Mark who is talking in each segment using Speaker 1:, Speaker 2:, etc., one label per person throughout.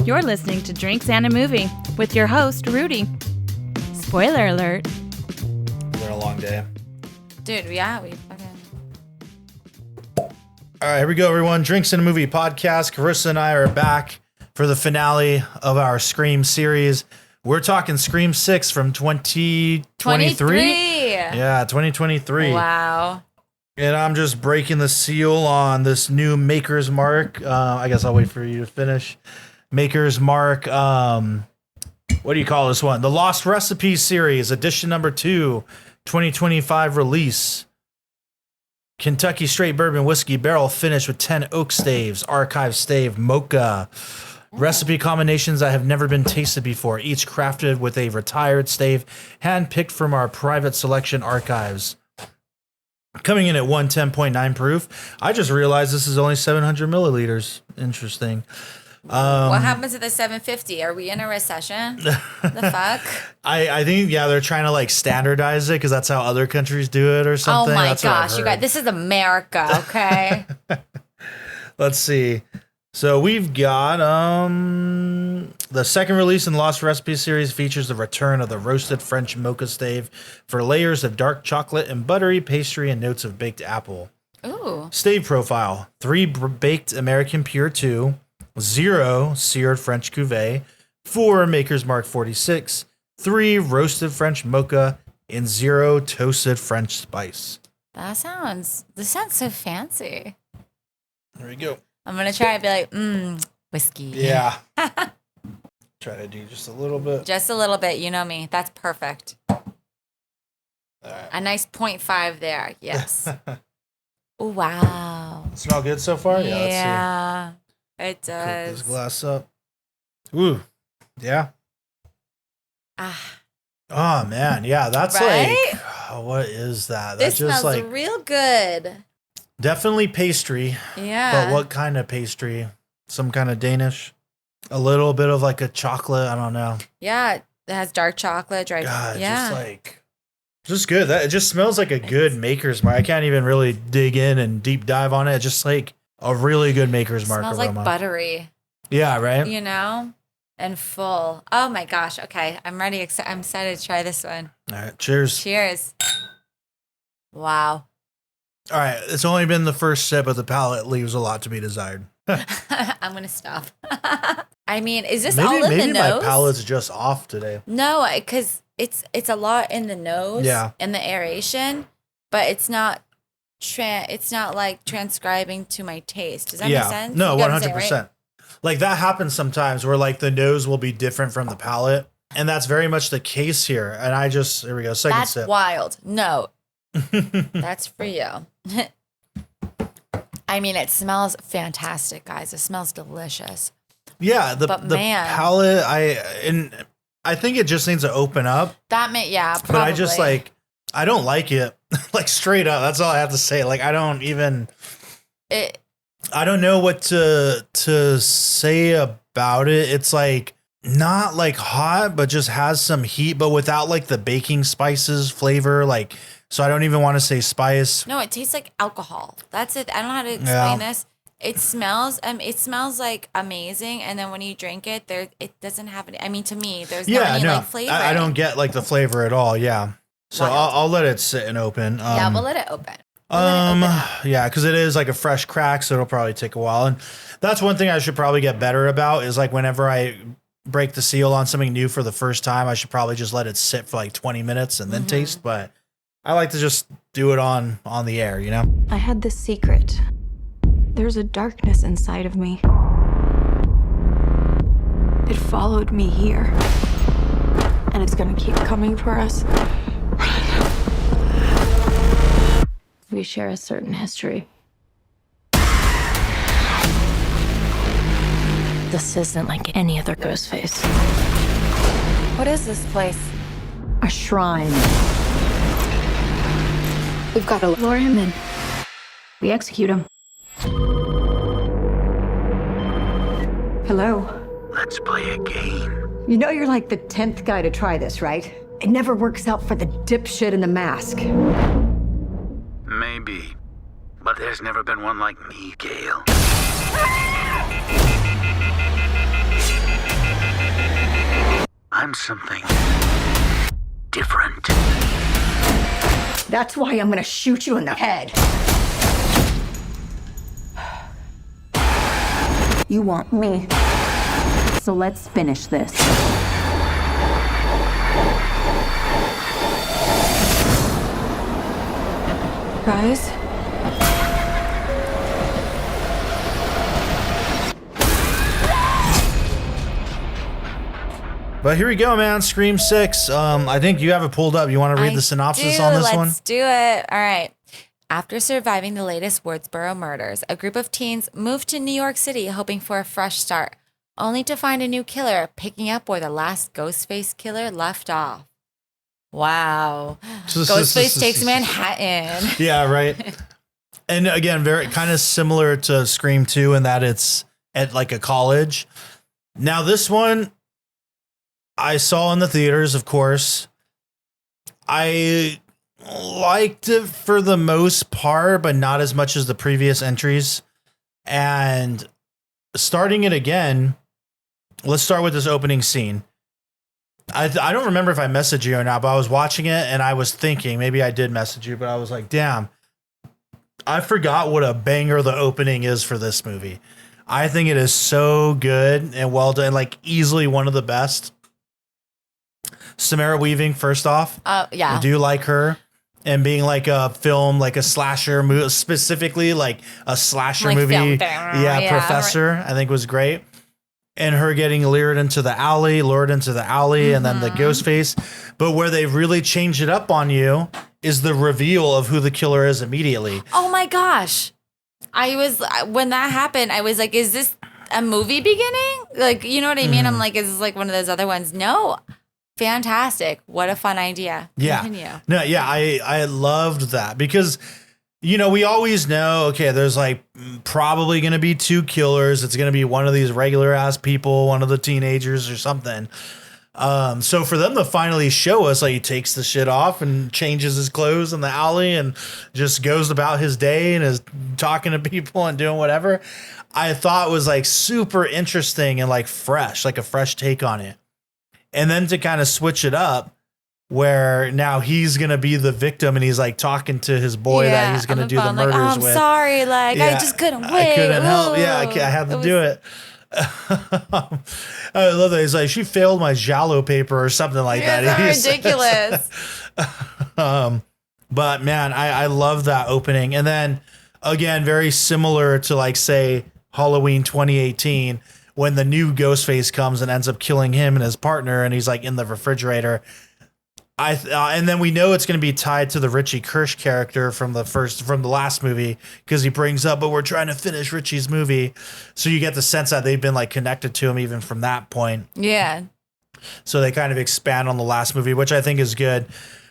Speaker 1: You're listening to Drinks and a Movie with your host, Rudy. Spoiler alert.
Speaker 2: It's been a long day.
Speaker 3: Dude, yeah, we fucking...
Speaker 2: All right, here we go, everyone. Drinks and a Movie podcast. Carissa and I are back for the finale of our Scream series. We're talking Scream 6 from 2023. Yeah, 2023.
Speaker 3: Wow.
Speaker 2: And I'm just breaking the seal on this new Maker's Mark. I guess I'll wait for you to finish. Maker's Mark. What do you call this one? The Lost Recipes series, edition number 2, 2025 release. Kentucky Straight Bourbon Whiskey Barrel finish with 10 oak staves, archive stave, mocha. Recipe combinations that have never been tasted before, each crafted with a retired stave, handpicked from our private selection archives. Coming in at 110.9 proof. I just realized this is only 700 milliliters. Interesting.
Speaker 3: What happens to the 750? Are we in a recession? The fuck?
Speaker 2: I think, yeah, they're trying to like standardize it because that's how other countries do it or something.
Speaker 3: Oh my
Speaker 2: That's what I've
Speaker 3: gosh, you
Speaker 2: heard.
Speaker 3: guys, this is America, okay?
Speaker 2: Let's see. So we've got the second release in the Lost Recipes series features the return of the roasted French mocha stave for layers of dark chocolate and buttery pastry and notes of baked apple.
Speaker 3: Ooh.
Speaker 2: Stave profile: 3 baked American Pure 2, 0 seared French Cuvée, 4 Maker's Mark 46, 3 roasted French mocha, and 0 toasted French spice.
Speaker 3: This sounds so fancy.
Speaker 2: There we go.
Speaker 3: I'm gonna try and be like, whiskey.
Speaker 2: Yeah. Try to do just a little bit.
Speaker 3: Just a little bit, you know me. That's perfect.
Speaker 2: All right.
Speaker 3: A nice 0.5 there, yes. Ooh, wow.
Speaker 2: Smell good so far? Yeah, let's see.
Speaker 3: Yeah, it
Speaker 2: Cook
Speaker 3: does.
Speaker 2: this glass up. Ooh, yeah.
Speaker 3: Ah,
Speaker 2: Oh man, yeah. That's
Speaker 3: Right?
Speaker 2: like, what is that?
Speaker 3: this
Speaker 2: That's just
Speaker 3: smells
Speaker 2: like
Speaker 3: real good.
Speaker 2: definitely pastry.
Speaker 3: Yeah.
Speaker 2: But what kind of pastry? Some kind of Danish? A little bit of like a chocolate. I don't know.
Speaker 3: Yeah, it has dark chocolate, dry.
Speaker 2: God,
Speaker 3: yeah.
Speaker 2: just like, just good. That it just smells like a good Maker's Mark. I can't even really dig in and deep dive on it. It's just like a really good Maker's Mark
Speaker 3: smells
Speaker 2: aroma.
Speaker 3: like buttery,
Speaker 2: Yeah, right.
Speaker 3: you know, and full. Oh my gosh. Okay, I'm ready. I'm excited to try this one.
Speaker 2: All right, cheers.
Speaker 3: Cheers. Wow.
Speaker 2: All right, it's only been the first sip, but the palate leaves a lot to be desired.
Speaker 3: I'm gonna stop. I mean, is this all in
Speaker 2: Maybe
Speaker 3: the
Speaker 2: my
Speaker 3: nose?
Speaker 2: palate's just off today.
Speaker 3: No, because it's a lot in the nose.
Speaker 2: Yeah.
Speaker 3: And the aeration, but it's not. It's not like transcribing to my taste. Does that make sense?
Speaker 2: No,
Speaker 3: You get what I'm saying,
Speaker 2: 100%.
Speaker 3: right?
Speaker 2: Like that happens sometimes where like the nose will be different from the palate. And that's very much the case here. And here we go, second
Speaker 3: That's
Speaker 2: sip.
Speaker 3: wild. No, that's for you. I mean, it smells fantastic, guys. It smells delicious.
Speaker 2: Yeah, the
Speaker 3: But man.
Speaker 2: palate, I think it just needs to open up.
Speaker 3: Yeah, probably.
Speaker 2: But I just like, I don't like it. Like straight up. That's all I have to say. Like I don't know what to say about it. It's like not like hot, but just has some heat, but without like the baking spices flavor. Like, so I don't even want to say spice.
Speaker 3: No, it tastes like alcohol. That's it. I don't know how to explain this. It smells like amazing, and then when you drink it, it doesn't have any. I mean, to me, there's not any like flavor.
Speaker 2: I don't get like the flavor at all. Yeah, so
Speaker 3: Wild.
Speaker 2: I'll let it sit and open.
Speaker 3: Yeah, we'll let it open. We'll let it open up.
Speaker 2: Yeah, because it is like a fresh crack, so it'll probably take a while. And that's one thing I should probably get better about is like whenever I break the seal on something new for the first time, I should probably just let it sit for like 20 minutes and then taste. But I like to just do it on the air, you know?
Speaker 4: I had this secret. There's a darkness inside of me. It followed me here. And it's gonna keep coming for us. We share a certain history. This isn't like any other ghost face.
Speaker 3: What is this place?
Speaker 4: A shrine. We've got to lure him in. We execute him.
Speaker 5: Hello.
Speaker 6: Let's play a game.
Speaker 5: You know you're like the 10th guy to try this, right? It never works out for the dipshit in the mask.
Speaker 6: Maybe. But there's never been one like me, Gale. I'm something different.
Speaker 5: That's why I'm gonna shoot you in the head.
Speaker 4: You want me. So let's finish this. Guys?
Speaker 2: But here we go, man. Scream 6. I think you have it pulled up. You want to read the synopsis on this one?
Speaker 3: Let's do it. All right. After surviving the latest Woodsboro murders, a group of teens moved to New York City hoping for a fresh start, only to find a new killer picking up where the last Ghostface killer left off. Wow. Ghostface takes Manhattan.
Speaker 2: Yeah, right. And again, very kind of similar to Scream 2 in that it's at like a college. Now, this one I saw in the theaters, of course. I liked it for the most part, but not as much as the previous entries. And starting it again, let's start with this opening scene. I don't remember if I messaged you or not, but I was watching it and I was thinking, maybe I did message you, but I was like, damn, I forgot what a banger the opening is for this movie. I think it is so good and well done, like easily one of the best. Samara Weaving, first off.
Speaker 3: Yeah.
Speaker 2: Do you like her? And being like a film, like a slasher movie, specifically like a slasher
Speaker 3: Like
Speaker 2: movie.
Speaker 3: film.
Speaker 2: Yeah, Professor, I think was great. And her getting lured into the alley, and then the ghost face. But where they really change it up on you is the reveal of who the killer is immediately.
Speaker 3: Oh my gosh. When that happened, I was like, is this a movie beginning? Like, you know what I mean? I'm like, is this like one of those other ones? No. Fantastic. What a fun idea.
Speaker 2: Yeah.
Speaker 3: Continue.
Speaker 2: No, yeah, I loved that because, you know, we always know, okay, there's like probably going to be two killers. It's going to be one of these regular ass people, one of the teenagers or something. So for them to finally show us, like, he takes the shit off and changes his clothes in the alley and just goes about his day and is talking to people and doing whatever, I thought was like super interesting and like fresh, like a fresh take on it. And then to kind of switch it up where now he's going to be the victim and he's like talking to his boy that he's going to do the murders
Speaker 3: I'm
Speaker 2: with.
Speaker 3: sorry. Like, I just couldn't wait.
Speaker 2: I couldn't help. Yeah, I had to do it. I love that. He's like, she failed my Jalo paper or something like that.
Speaker 3: It's ridiculous.
Speaker 2: But man, I love that opening. And then again, very similar to like, say, Halloween 2018, when the new Ghostface comes and ends up killing him and his partner, and he's like in the refrigerator. And then we know it's going to be tied to the Richie Kirsch character from the last movie, because he brings up, but we're trying to finish Richie's movie. So you get the sense that they've been like connected to him even from that point.
Speaker 3: Yeah.
Speaker 2: So they kind of expand on the last movie, which I think is good.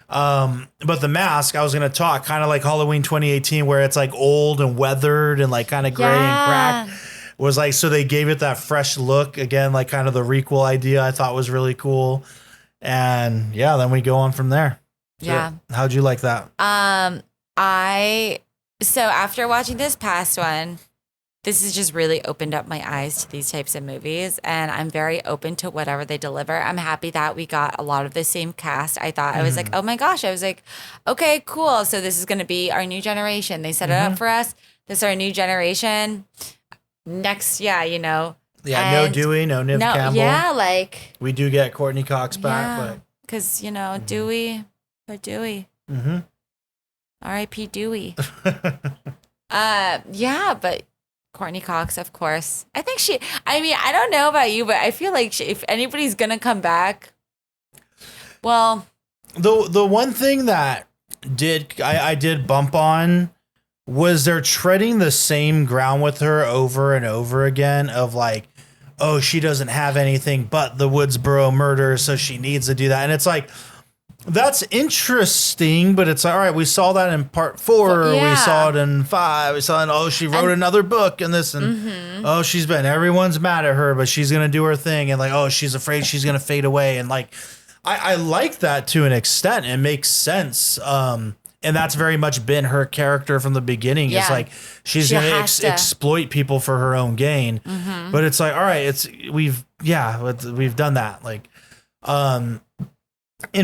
Speaker 2: But The Mask, I was going to talk kind of like Halloween 2018, where it's like old and weathered and like kind of gray and cracked. Was like, so they gave it that fresh look again, like kind of the requel idea I thought was really cool. And yeah, then we go on from there.
Speaker 3: Yeah.
Speaker 2: So how'd you like that?
Speaker 3: So after watching this past one, this has just really opened up my eyes to these types of movies, and I'm very open to whatever they deliver. I'm happy that we got a lot of the same cast. I thought, I was like, oh my gosh, I was like, okay, cool. So this is going to be our new generation. They set it up for us. This is our new generation. Next, you know.
Speaker 2: Yeah, no Dewey, no Neve Campbell.
Speaker 3: Yeah, like.
Speaker 2: We do get Courtney Cox back, but.
Speaker 3: Because, you know, Dewey.
Speaker 2: Mm-hmm.
Speaker 3: R.I.P. Dewey. Yeah, but Courtney Cox, of course. I think I don't know about you, but I feel like if anybody's going to come back, well.
Speaker 2: The one thing that I did bump on was they're treading the same ground with her over and over again of like, oh, she doesn't have anything but the Woodsboro murder, so she needs to do that. And it's like, that's interesting, but it's like, all right, we saw that in part 4, we saw it in 5, we saw it, she wrote another book and this, and everyone's mad at her, but she's going to do her thing, and like, oh, she's afraid she's going to fade away. And like, I like that to an extent. It makes sense. And that's very much been her character from the beginning. Yeah. It's like she's going to exploit people for her own gain. Mm-hmm. But it's like, all right, we've done that. Like, And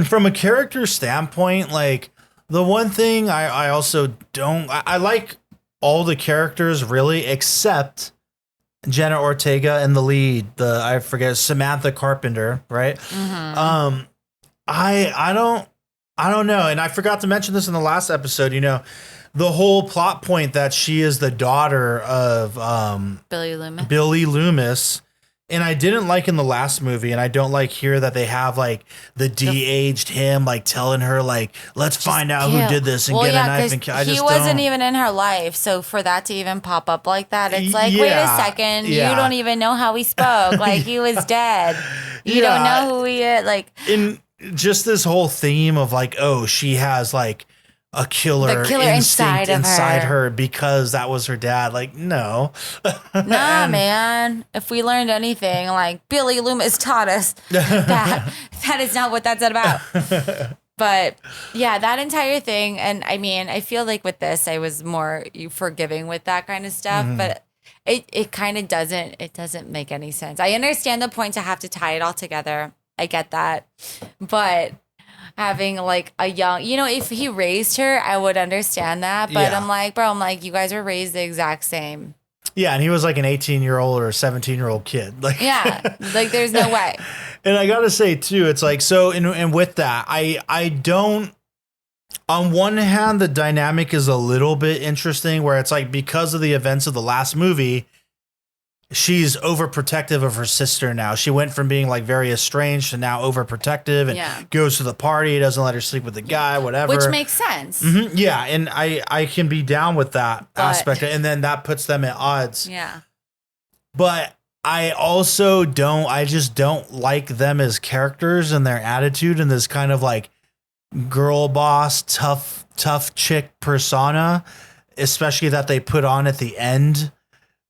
Speaker 2: from a character standpoint, like the one thing I also don't, I like all the characters really, except Jenna Ortega and the lead, I forget, Samantha Carpenter, right?
Speaker 3: Mm-hmm.
Speaker 2: I don't know. And I forgot to mention this in the last episode, the whole plot point that she is the daughter of Billy Loomis. And I didn't like in the last movie, and I don't like here that they have like the de-aged him, like telling her like, let's find out who did this and get a knife and kill.
Speaker 3: He wasn't even in her life, so for that to even pop up like that, it's like, wait a second, you don't even know how he spoke, like he was dead. You don't know who he is, like. In
Speaker 2: just this whole theme of like, oh, she has like a killer instinct inside her because that was her dad. Like, no.
Speaker 3: Nah, man. If we learned anything, like Billy Loomis taught us that is not what that's about. But yeah, that entire thing. And I mean, I feel like with this, I was more forgiving with that kind of stuff, but it kind of doesn't make any sense. I understand the point to have to tie it all together. I get that. But having like a young, if he raised her, I would understand that. But I'm like, bro, you guys were raised the exact same. Yeah,
Speaker 2: and he was like an 18-year-old or a 17-year-old kid. Like,
Speaker 3: yeah, like there's no way.
Speaker 2: And I gotta say too, it's like, so, and with that, I don't. On one hand, the dynamic is a little bit interesting, where it's like because of the events of the last movie, she's overprotective of her sister now. She went from being like very estranged to now overprotective and goes to the party, doesn't let her sleep with the guy, whatever.
Speaker 3: Which makes sense.
Speaker 2: Mm-hmm. Yeah, and I can be down with that aspect. And then that puts them at odds.
Speaker 3: Yeah.
Speaker 2: But I just don't like them as characters and their attitude and this kind of like girl boss, tough chick persona, especially that they put on at the end.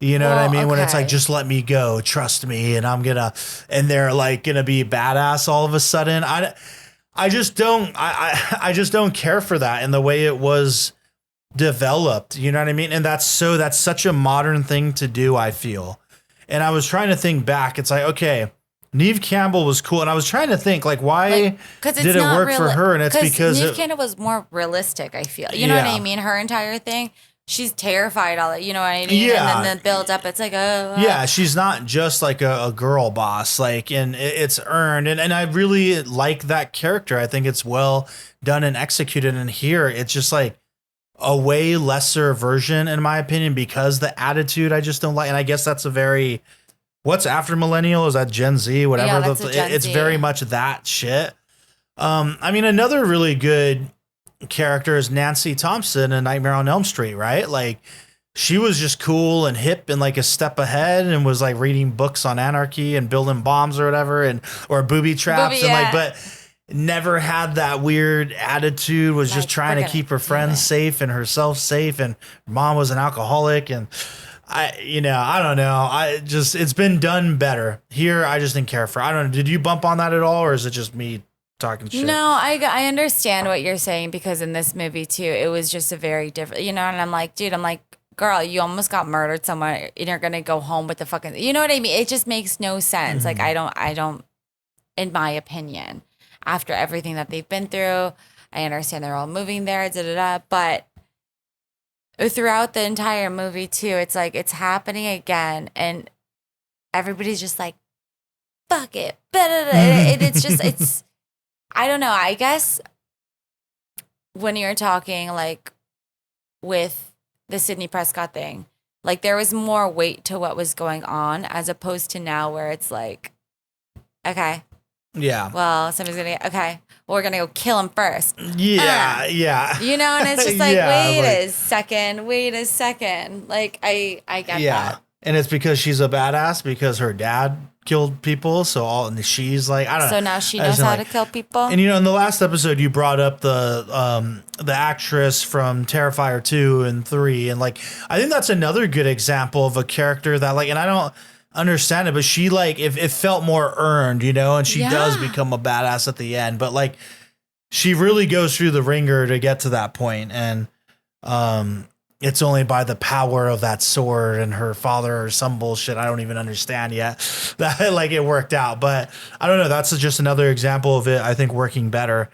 Speaker 2: You know what I mean? Okay. When it's like, just let me go, trust me, and and they're like gonna be badass all of a sudden. I just don't care for that in the way it was developed. You know what I mean? And that's such a modern thing to do, I feel. And I was trying to think back. It's like, okay, Neve Campbell was cool, and I was trying to think like, why did it work for her? And it's because
Speaker 3: Neve Campbell was more realistic. I feel. You know what I mean? Her entire thing. She's terrified all that, you know what I mean?
Speaker 2: Yeah.
Speaker 3: And then the build up, it's like, oh.
Speaker 2: Yeah, she's not just like a girl boss, like, and it's earned. And I really like that character. I think it's well done and executed. And here, it's just like a way lesser version, in my opinion, because the attitude I just don't like. And I guess that's what's after millennial? Is that Gen Z? Whatever.
Speaker 3: Yeah, that's
Speaker 2: it's very much that shit. I mean, another really good character is Nancy Thompson in Nightmare on Elm Street, right? Like, she was just cool and hip and like a step ahead and was like reading books on anarchy and building bombs or whatever, or booby traps but never had that weird attitude, was just trying to keep her friends safe and herself safe, and mom was an alcoholic, and I don't know. It's been done better. Here, I just didn't care for. I don't know. Did you bump on that at all, or is it just me talking shit?
Speaker 3: No, I understand what you're saying, because in this movie too, it was just a very different, and I'm like, dude, girl, you almost got murdered somewhere and you're going to go home with the fucking, you know what I mean? It just makes no sense. Like, I don't, in my opinion, after everything that they've been through, I understand they're all moving there, but throughout the entire movie too, it's like, it's happening again. And everybody's just like, fuck it. It's just, I don't know. I guess when you're talking like with the Sidney Prescott thing, like there was more weight to what was going on, as opposed to now where it's like, okay, well, somebody's gonna we're gonna go kill him first.
Speaker 2: Yeah.
Speaker 3: And it's just like, wait a second. Like I get that.
Speaker 2: And it's because she's a badass, because her dad killed people. And she's like, I don't know.
Speaker 3: So now she knows how to kill people.
Speaker 2: And in the last episode, you brought up the actress from Terrifier 2 and 3. And like, I think that's another good example of a character that like, and I don't understand it, but she like, it felt more earned, and she does become a badass at the end. But like, she really goes through the ringer to get to that point. And it's only by the power of that sword and her father or some bullshit I don't even understand yet that like it worked out. But I don't know. That's just another example of it, I think, working better.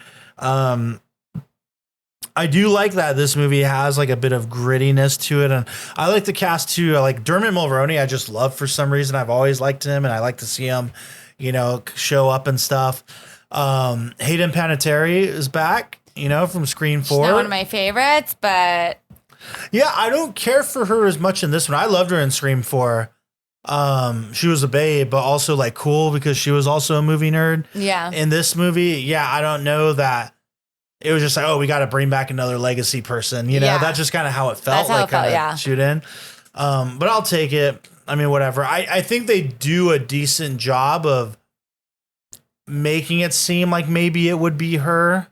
Speaker 2: I do like that this movie has like a bit of grittiness to it. And I like the cast too. I like Dermot Mulroney. I just love for some reason. I've always liked him and I like to see him, you know, show up and stuff. Hayden Panettiere is back, you know, from Scream 4.
Speaker 3: She's not one of my favorites, but
Speaker 2: yeah, I don't care for her as much in this one. I loved her in Scream 4. She was a babe, but also like cool because she was also a movie nerd.
Speaker 3: yeah.
Speaker 2: In this movie, yeah, I don't know that it was just like, oh, we got to bring back another legacy person. You know,
Speaker 3: Yeah.
Speaker 2: that's just kind of how it felt.
Speaker 3: That's how
Speaker 2: like
Speaker 3: it felt,
Speaker 2: kinda
Speaker 3: yeah.
Speaker 2: shoot in. But I'll take it. I mean, whatever. I think they do a decent job of making it seem like maybe it would be her,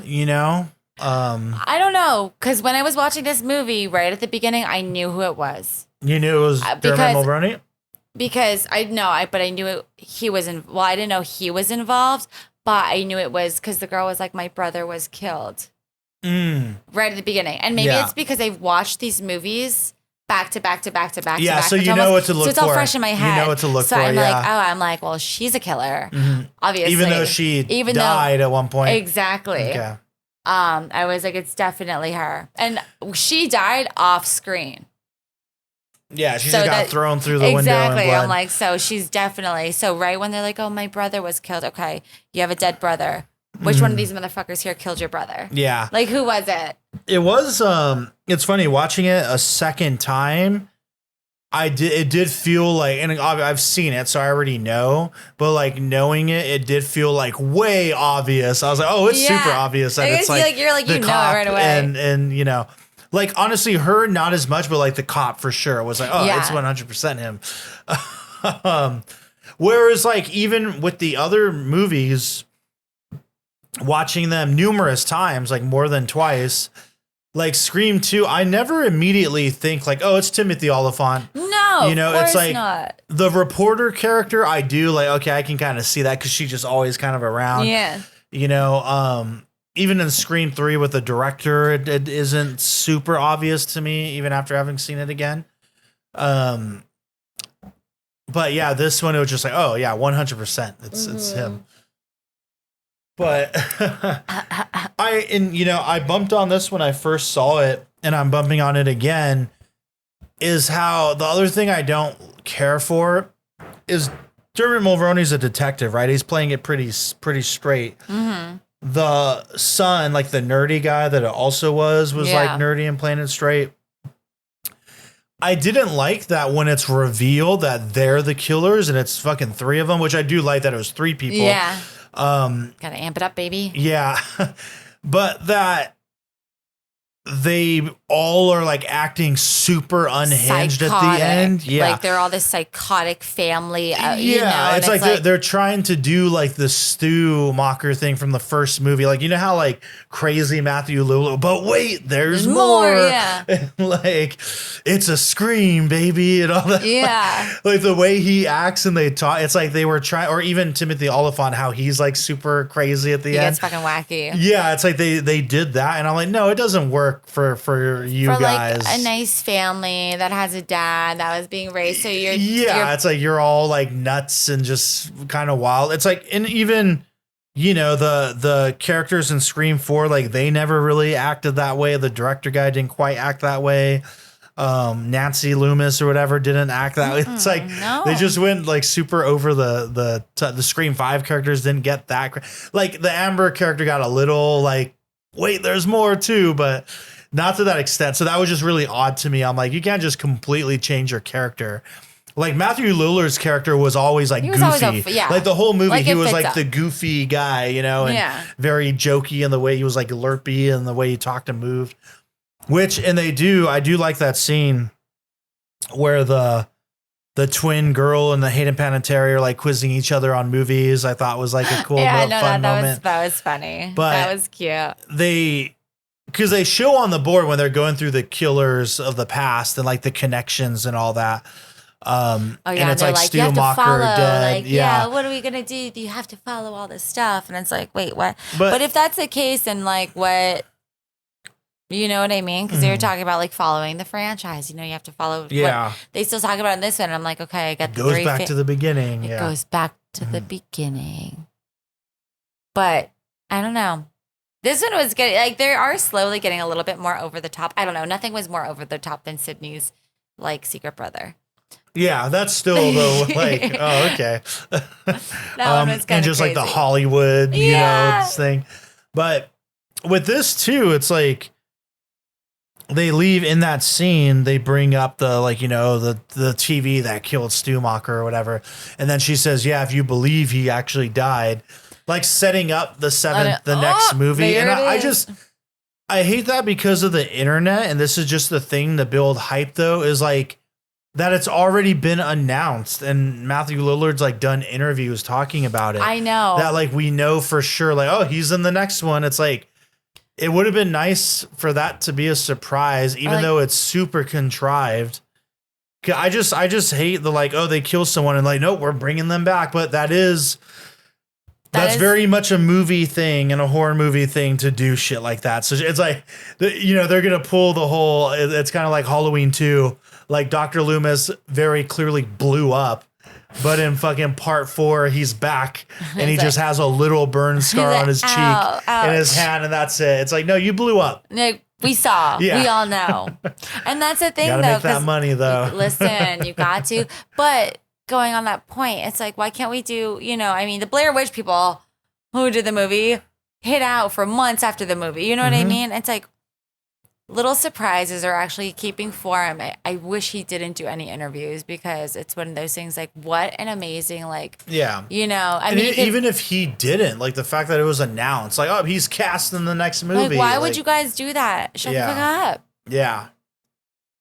Speaker 2: you know?
Speaker 3: I don't know, because when I was watching this movie right at the beginning, I knew who it was.
Speaker 2: You knew it was Dermot
Speaker 3: because-
Speaker 2: Mulroney?
Speaker 3: Because I knew he was in. Well, I didn't know he was involved, but I knew it was because the girl was like, my brother was killed right at the beginning, and maybe
Speaker 2: Yeah.
Speaker 3: it's because I've watched these movies back to back to back to back.
Speaker 2: Yeah,
Speaker 3: to back
Speaker 2: so
Speaker 3: which
Speaker 2: you know what to look
Speaker 3: So it's all
Speaker 2: for.
Speaker 3: fresh in my
Speaker 2: You
Speaker 3: head.
Speaker 2: know what to look
Speaker 3: so
Speaker 2: for,
Speaker 3: I'm
Speaker 2: yeah.
Speaker 3: like, I'm like, well, she's a killer, obviously.
Speaker 2: Even though she died at one point.
Speaker 3: Exactly.
Speaker 2: Okay.
Speaker 3: I was like, it's definitely her, and she died off screen.
Speaker 2: Yeah, she
Speaker 3: So
Speaker 2: just got
Speaker 3: that-
Speaker 2: thrown through the window.
Speaker 3: Exactly.
Speaker 2: In blood.
Speaker 3: I'm like, so she's definitely right when they're like, oh, my brother was killed. Okay, you have a dead brother. Which one of these motherfuckers here killed your brother?
Speaker 2: Yeah.
Speaker 3: Like, who was it?
Speaker 2: It was it's funny watching it a second time. It did feel like, and I've seen it, so I already know, but like knowing it did feel like way obvious. I was like, oh, it's
Speaker 3: Yeah.
Speaker 2: super obvious that
Speaker 3: I
Speaker 2: it's
Speaker 3: guess
Speaker 2: like
Speaker 3: you're like,
Speaker 2: the
Speaker 3: you know it
Speaker 2: cop
Speaker 3: right away.
Speaker 2: and you know, like honestly, her not as much, but like the cop for sure was like, oh,
Speaker 3: Yeah.
Speaker 2: it's 100% him. Whereas like even with the other movies, watching them numerous times, like more than twice, like Scream 2, I never immediately think like, oh, it's Timothy Oliphant.
Speaker 3: No,
Speaker 2: You know,
Speaker 3: of
Speaker 2: it's
Speaker 3: course
Speaker 2: like
Speaker 3: not.
Speaker 2: the reporter character. I do like, okay, I can kind of see that because she's just always kind of around.
Speaker 3: Yeah.
Speaker 2: You know, even in Scream 3 with the director, it isn't super obvious to me, even after having seen it again. But yeah, this one, it was just like, oh yeah, 100%. It's him. But I bumped on this when I first saw it, and I'm bumping on it again, is how the other thing I don't care for is Dermot Mulroney's a detective, right? He's playing it pretty straight. The son, like the nerdy guy that it also was
Speaker 3: Yeah.
Speaker 2: like nerdy and playing it straight. I didn't like that when it's revealed that they're the killers and it's fucking 3 of them, which I do like that it was 3 people.
Speaker 3: Yeah. Gotta amp it up, baby.
Speaker 2: Yeah. But that they all are like acting super unhinged at the end. Yeah.
Speaker 3: Like they're all this psychotic family.
Speaker 2: Yeah,
Speaker 3: You know, and
Speaker 2: it's like they're trying to do like the Stu Mocker thing from the first movie. Like, you know how like crazy Matthew Lillard, but wait, there's more.
Speaker 3: Yeah.
Speaker 2: And, like, it's a Scream, baby, and all that.
Speaker 3: Yeah.
Speaker 2: Like the way he acts and they talk, it's like they were trying, or even Timothy Oliphant, how he's like super crazy at the
Speaker 3: He
Speaker 2: end.
Speaker 3: gets fucking wacky.
Speaker 2: Yeah, it's like they did that, and I'm like, no, it doesn't work for you
Speaker 3: For
Speaker 2: guys.
Speaker 3: like a nice family that has a dad that was being raised. So you're
Speaker 2: It's like you're all like nuts and just kind of wild. It's like, and even you know the characters in Scream 4, like they never really acted that way. The director guy didn't quite act that way. Nancy Loomis or whatever didn't act that way. It's like
Speaker 3: no.
Speaker 2: they just went like super over the Scream 5 characters didn't get that like the Amber character got a little like, wait, there's more too, but not to that extent. So that was just really odd to me. I'm like, you can't just completely change your character. Like Matthew Lillard's character was always like
Speaker 3: He was
Speaker 2: goofy.
Speaker 3: always
Speaker 2: Like the whole movie,
Speaker 3: Like,
Speaker 2: he
Speaker 3: it
Speaker 2: was
Speaker 3: fits
Speaker 2: like
Speaker 3: up.
Speaker 2: the goofy guy, you know, and
Speaker 3: Yeah.
Speaker 2: very jokey in the way he was like lerpy and the way he talked and moved. I do like that scene where the twin girl and the Hayden Panettiere are like quizzing each other on movies. I thought was like a cool fun moment.
Speaker 3: that was funny.
Speaker 2: But
Speaker 3: that was cute.
Speaker 2: Because they show on the board when they're going through the killers of the past and like the connections and all that.
Speaker 3: Oh yeah,
Speaker 2: and it's
Speaker 3: they're
Speaker 2: like
Speaker 3: you
Speaker 2: Stu
Speaker 3: have to
Speaker 2: Mocker
Speaker 3: follow.
Speaker 2: dead.
Speaker 3: Like,
Speaker 2: yeah.
Speaker 3: what are we gonna do? You have to follow all this stuff, and it's like, wait, what?
Speaker 2: But-
Speaker 3: But if that's the case, then like, what? You know what I mean? Because they were talking about like following the franchise. You know, you have to follow.
Speaker 2: Yeah.
Speaker 3: What they still talk about in this one. I'm like, okay, I got the
Speaker 2: Goes back to the beginning.
Speaker 3: It
Speaker 2: Yeah.
Speaker 3: goes back to the beginning. But I don't know. This one was getting like they are slowly getting a little bit more over the top. I don't know. Nothing was more over the top than Sydney's like secret brother.
Speaker 2: Yeah, that's still though like oh okay.
Speaker 3: That one was kind
Speaker 2: and
Speaker 3: of
Speaker 2: just like the
Speaker 3: crazy.
Speaker 2: Hollywood, you know,
Speaker 3: Yeah.
Speaker 2: this thing. But with this too, it's like they leave in that scene, they bring up the like, you know, the TV that killed Stumacher or whatever. And then she says, yeah, if you believe he actually died, like setting up the next movie.
Speaker 3: there
Speaker 2: And
Speaker 3: it
Speaker 2: I hate that because of the internet. And this is just the thing to build hype though, is like that it's already been announced. And Matthew Lillard's like done interviews talking about it.
Speaker 3: I know.
Speaker 2: That like we know for sure, like, oh, he's in the next one. It's like, it would have been nice for that to be a surprise, even though it's super contrived. I just hate the like, oh, they kill someone and like, nope, we're bringing them back. But that's very much a movie thing and a horror movie thing to do shit like that. So it's like, you know, they're going to pull the whole, it's kind of like Halloween 2. Like Dr. Loomis very clearly blew up. But in fucking part 4, he's back and he just has a little burn scar on his cheek and his hand, and that's it. It's like, no, you blew up.
Speaker 3: No, we saw.
Speaker 2: Yeah.
Speaker 3: We all know. And that's the thing,
Speaker 2: Gotta
Speaker 3: though.
Speaker 2: make that
Speaker 3: 'cause
Speaker 2: money, though.
Speaker 3: Listen, you got to. But going on that point, it's like, why can't we do, you know, I mean, the Blair Witch people who did the movie hit out for months after the movie. You know what I mean? It's like, little surprises are actually keeping form. I wish he didn't do any interviews because it's one of those things like, what an amazing, like,
Speaker 2: Yeah.
Speaker 3: you know, I
Speaker 2: And
Speaker 3: mean,
Speaker 2: even if he didn't, like the fact that it was announced, like, oh, he's cast in the next movie.
Speaker 3: like, why would you guys do that? Shut the fuck up.
Speaker 2: Yeah.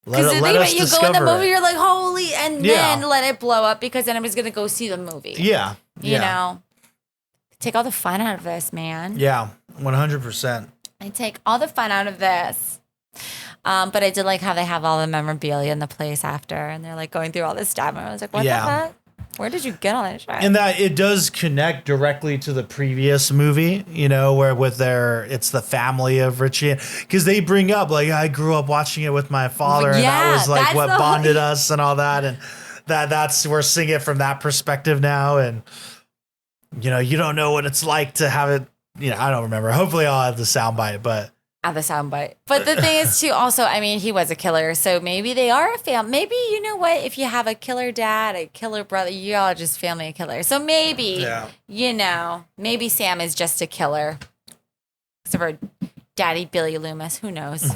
Speaker 3: Because the thing about you go in the movie, you're like, holy, and
Speaker 2: Yeah.
Speaker 3: then let it blow up because then I'm just going to go see the movie.
Speaker 2: Yeah.
Speaker 3: You know, take all the fun out of this, man.
Speaker 2: Yeah. 100%.
Speaker 3: I take all the fun out of this. But I did like how they have all the memorabilia in the place after, and they're like going through all this stuff. And I was like, what the fuck? Where did you get all that shit?
Speaker 2: And that it does connect directly to the previous movie, you know, where it's the family of Richie, because they bring up like, I grew up watching it with my father, and that was like what bonded us and all that, and we're seeing it from that perspective now, and you know, you don't know what it's like to have it. You know, I don't remember. Hopefully, I'll have the soundbite, but.
Speaker 3: The soundbite. But the thing is, too, also, I mean, he was a killer, so maybe they are a family. Maybe, you know what? If you have a killer dad, a killer brother, you all just family of killers. So maybe, you know, maybe Sam is just a killer. Except for Daddy Billy Loomis. Who knows?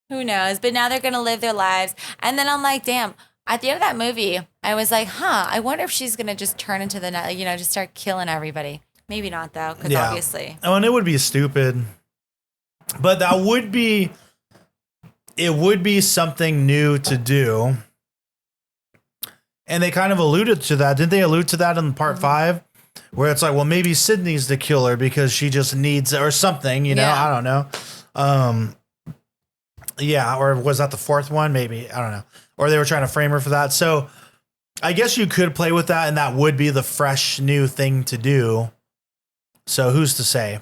Speaker 3: Who knows? But now they're going to live their lives. And then I'm like, damn. At the end of that movie, I was like, I wonder if she's going to just turn into you know, just start killing everybody. Maybe not, though, because obviously.
Speaker 2: Oh, and it would be stupid. But that would be something new to do. And they kind of alluded to that. Didn't they allude to that in part 5? Where it's like, well, maybe Sydney's the killer because she just needs or something, you know?
Speaker 3: Yeah.
Speaker 2: I don't know. Yeah, or was that the 4th one? Maybe. I don't know. Or they were trying to frame her for that. So I guess you could play with that, and that would be the fresh new thing to do. So who's to say?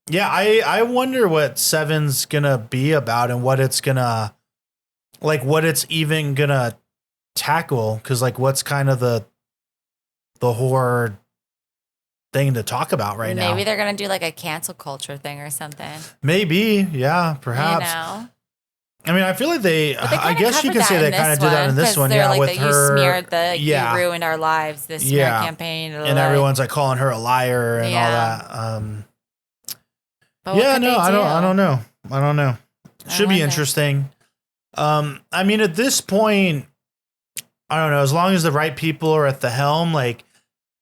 Speaker 2: Yeah, I wonder what 7's gonna be about and what it's gonna, like, what it's even gonna tackle. Because, like, what's kind of the horror thing to talk about right now?
Speaker 3: Maybe they're gonna do like a cancel culture thing or something.
Speaker 2: Maybe, yeah, perhaps.
Speaker 3: You know?
Speaker 2: I mean, I feel like I guess you
Speaker 3: covered
Speaker 2: can say
Speaker 3: that
Speaker 2: they
Speaker 3: in
Speaker 2: kind of
Speaker 3: this
Speaker 2: did that in this one,
Speaker 3: they're
Speaker 2: yeah,
Speaker 3: like
Speaker 2: with
Speaker 3: that
Speaker 2: her.
Speaker 3: You smeared
Speaker 2: yeah.
Speaker 3: you ruined our lives, this smear campaign.
Speaker 2: And everyone's like calling her a liar and all that.
Speaker 3: But what could they do?
Speaker 2: I don't know. Should be
Speaker 3: wonder.
Speaker 2: interesting. I mean, at this point, I don't know. As long as the right people are at the helm, like,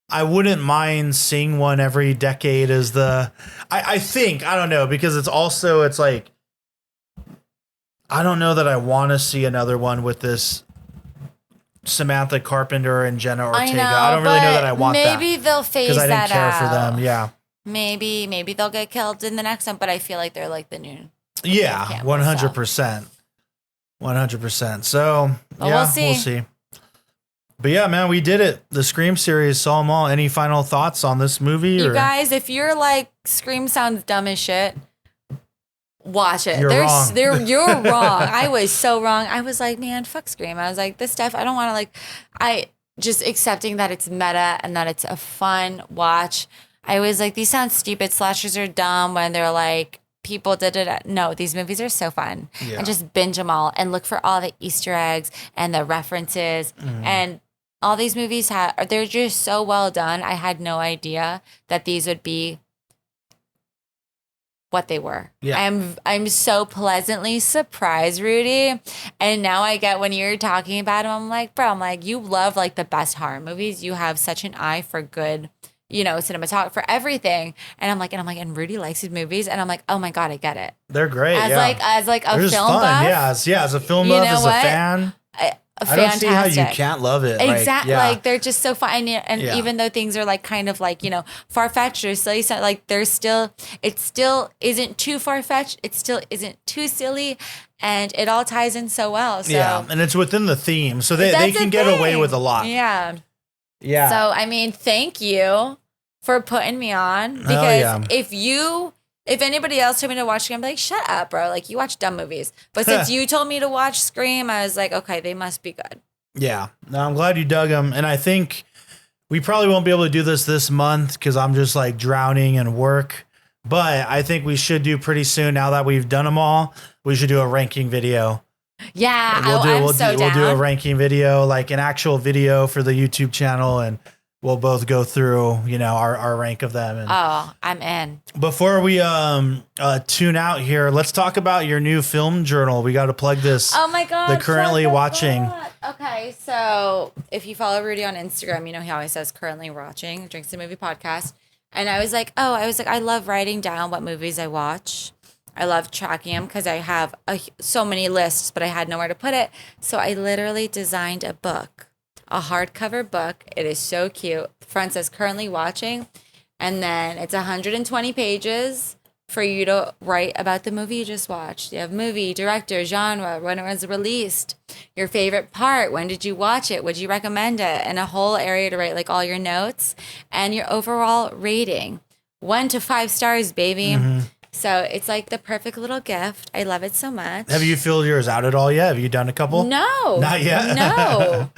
Speaker 2: I wouldn't mind seeing one every decade as the. I think, I don't know, because it's like, I don't know that I want to see another one with this Samantha Carpenter and Jenna Ortega. I don't really know that I want that.
Speaker 3: Maybe they'll phase that out.
Speaker 2: Because I didn't care for them. Yeah.
Speaker 3: Maybe they'll get killed in the next one, but I feel like they're like the new.
Speaker 2: Yeah,
Speaker 3: Campbell,
Speaker 2: 100%. 100%. So,
Speaker 3: Well,
Speaker 2: yeah,
Speaker 3: we'll see.
Speaker 2: But yeah, man, we did it. The Scream series, saw them all. Any final thoughts on this movie?
Speaker 3: You guys, if you're like, Scream sounds dumb as shit, watch it.
Speaker 2: You're wrong.
Speaker 3: You're wrong. I was so wrong. I was like, man, fuck Scream. I was like, this stuff, I don't want to I just accepting that it's meta and that it's a fun watch. I was like, these sound stupid. Slashers are dumb when they're like, people did it. No, these movies are so fun.
Speaker 2: Yeah.
Speaker 3: And just binge them all and look for all the Easter eggs and the references. And all these movies they're just so well done. I had no idea that these would be what they were.
Speaker 2: Yeah.
Speaker 3: I'm so pleasantly surprised, Rudy. And now I get when you're talking about them, I'm like, bro, you love like the best horror movies. You have such an eye for good, cinematography, for everything. And I'm like, and Rudy likes his movies. And I'm like, oh my God, I get it.
Speaker 2: They're great.
Speaker 3: As a
Speaker 2: They're just
Speaker 3: film
Speaker 2: fun.
Speaker 3: buff.
Speaker 2: Yeah, as a film buff, as a fan. I don't see how you can't love it.
Speaker 3: Exactly.
Speaker 2: Like,
Speaker 3: they're just so fun. And even though things are like kind of like, far-fetched or silly, so like it still isn't too far-fetched. It still isn't too silly. And it all ties in so well. So
Speaker 2: yeah. And it's within the theme. So they can get away with a lot.
Speaker 3: Yeah.
Speaker 2: Yeah.
Speaker 3: So, thank you for putting me on. Because if anybody else told me to watch Scream, I'd be like, shut up, bro. Like, you watch dumb movies. But since you told me to watch Scream, I was like, okay, they must be good.
Speaker 2: Yeah. No, I'm glad you dug them. And I think we probably won't be able to do this month because I'm just like drowning in work. But I think we should do pretty soon, now that we've done them all, we should do a ranking video.
Speaker 3: Yeah,
Speaker 2: We'll
Speaker 3: down.
Speaker 2: do a ranking video, like an actual video for the YouTube channel, and we'll both go through, our rank of them. And
Speaker 3: I'm in.
Speaker 2: before we tune out here, let's talk about your new film journal. We got to plug this.
Speaker 3: Oh my God.
Speaker 2: The currently watching.
Speaker 3: Okay, so if you follow Rudy on Instagram, he always says currently watching Drinks and Movie Podcast. And I was like, I love writing down what movies I watch. I love tracking them because I have so many lists, but I had nowhere to put it. So I literally designed a book, a hardcover book. It is so cute. The front says currently watching. And then it's 120 pages for you to write about the movie you just watched. You have movie, director, genre, when it was released, your favorite part, when did you watch it, would you recommend it, and a whole area to write like all your notes and your overall rating. 1 to 5 stars, baby. Mm-hmm. So it's like the perfect little gift. I love it so much.
Speaker 2: Have you filled yours out at all yet? Have you done a couple?
Speaker 3: No.
Speaker 2: Not yet?
Speaker 3: No.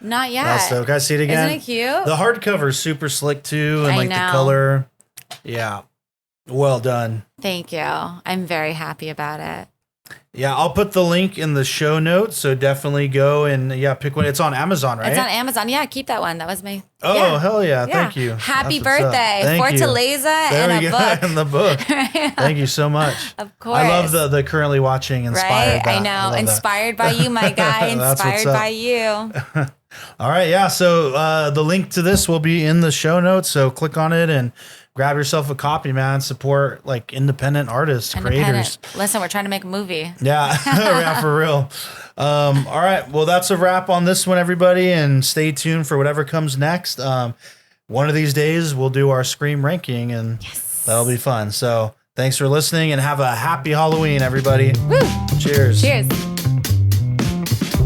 Speaker 3: Not yet.
Speaker 2: That's dope. Can I see it again?
Speaker 3: Isn't it cute?
Speaker 2: The hardcover is super slick too. And
Speaker 3: I
Speaker 2: like
Speaker 3: know.
Speaker 2: the color. Yeah. Well done.
Speaker 3: Thank you. I'm very happy about it.
Speaker 2: Yeah, I'll put the link in the show notes. So definitely go and pick one. It's on Amazon, right?
Speaker 3: It's on Amazon. Yeah, keep that one. That was my.
Speaker 2: Oh,
Speaker 3: yeah.
Speaker 2: hell yeah.
Speaker 3: Yeah.
Speaker 2: Thank you.
Speaker 3: Happy
Speaker 2: That's what's up.
Speaker 3: birthday.
Speaker 2: Thank you.
Speaker 3: Fortaleza
Speaker 2: There
Speaker 3: and
Speaker 2: we
Speaker 3: a
Speaker 2: go.
Speaker 3: book.
Speaker 2: In the book. Thank you so much.
Speaker 3: Of course.
Speaker 2: I love the currently watching inspired.
Speaker 3: Right? I know. Inspired by you, my guy.
Speaker 2: That's what's
Speaker 3: Inspired
Speaker 2: up.
Speaker 3: by you.
Speaker 2: All right. Yeah. So the link to this will be in the show notes. So click on it and grab yourself a copy, man. Support like independent artists, creators.
Speaker 3: Listen, we're trying to make a movie.
Speaker 2: Yeah. Yeah, for real. All right. Well, that's a wrap on this one, everybody. And stay tuned for whatever comes next. One of these days we'll do our Scream ranking and that'll be fun. So thanks for listening and have a happy Halloween, everybody.
Speaker 3: Woo!
Speaker 2: Cheers.
Speaker 3: Cheers.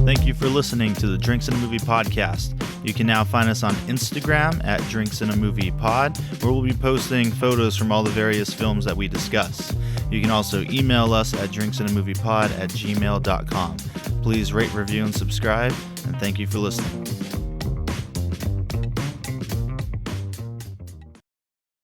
Speaker 7: Thank you for listening to the Drinks and a Movie podcast. You can now find us on Instagram at Drinks and a Movie Pod, where we'll be posting photos from all the various films that we discuss. You can also email us at drinksandamoviepod@gmail.com. Please rate, review, and subscribe, and thank you for listening.